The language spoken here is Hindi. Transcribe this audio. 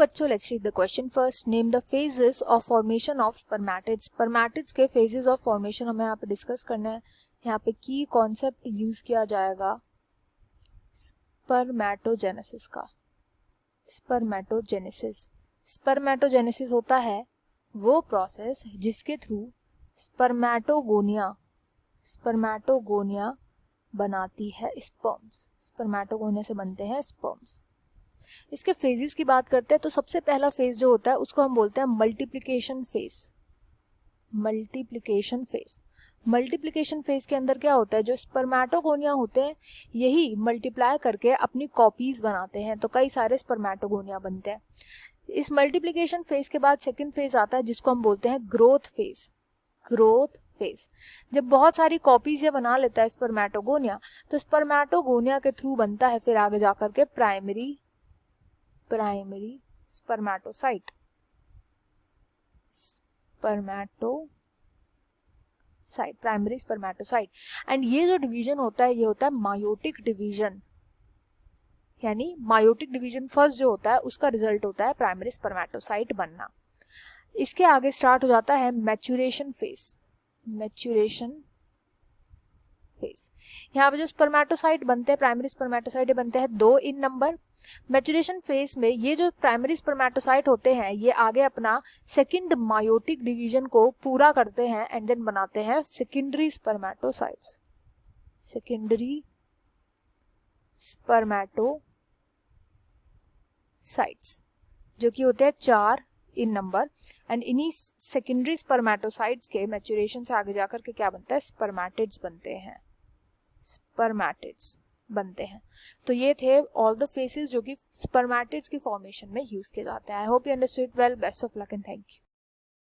बच्चों, let's read the question first. Name the phases of formation of spermatids. Spermatids के फेजेस ऑफ फॉर्मेशन हमें यहाँ पे डिस्कस करना है. यहाँ पे की कॉन्सेप्ट यूज किया जाएगा स्पर्मेटोजेनेसिस का. स्पर्मेटोजेनेसिस. स्पर्मेटोजेनेसिस होता है वो प्रोसेस जिसके थ्रू स्पर्मेटोगोनिया बनाती है स्पर्म्स. स्पर्मेटोगोनिया से बनते हैं स्पर्म्स. इसके फेजेस की बात करते हैं तो सबसे पहला फेज जो होता है उसको हम बोलते हैं multiplication phase. Multiplication phase. Multiplication phase के अंदर क्या होता है, जो स्पर्मेटोगोनिया होते हैं यही मल्टीप्लाई करके अपनी कॉपीज बनाते हैं, तो कई सारे स्पर्मेटोगोनिया बनते हैं. इस मल्टीप्लिकेशन फेज के बाद सेकंड फेज आता है जिसको हम बोलते हैं ग्रोथ फेज. Growth phase. जब बहुत सारी कॉपीज ये बना लेता है स्पर्मेटोगोनिया, तो स्पर्मेटोगोनिया के थ्रू बनता है फिर आगे जाकर के primary spermatocyte. Primary spermatocyte. And ये जो डिवीजन होता है ये होता है मायोटिक डिवीजन. यानी मायोटिक डिवीजन फर्स्ट जो होता है उसका रिजल्ट होता है प्राइमरी स्पर्मेटोसाइट बनना. इसके आगे स्टार्ट हो जाता है मैच्यूरेशन फेज. Maturation phase. यहाँ पे जो स्पर्मेटोसाइट बनते हैं, प्राइमरी स्पर्मेटोसाइट बनते हैं 2 इन नंबर. मैच्यूरेशन फेज में ये जो प्राइमरी स्पर्मेटोसाइट होते हैं ये आगे अपना सेकंड मायोटिक डिवीजन को पूरा करते हैं एंड देन बनाते हैं सेकेंडरी स्पर्मेटोसाइट्स. सेकेंडरी स्पर्मेटोसाइट्स जो कि होते हैं 4 इन नंबर. एंड इन्हीं सेकेंडरी स्पर्मेटोसाइट्स के मैच्यूरेशन से आगे जाकर के क्या बनता है, स्पर्मेटिड्स बनते हैं. स्पर्मेटिड्स बनते हैं. तो ये थे ऑल द फेसेस जो कि स्पर्मेटिड्स की फॉर्मेशन में यूज किए जाते हैं. I hope you understood well. Best of luck and thank you.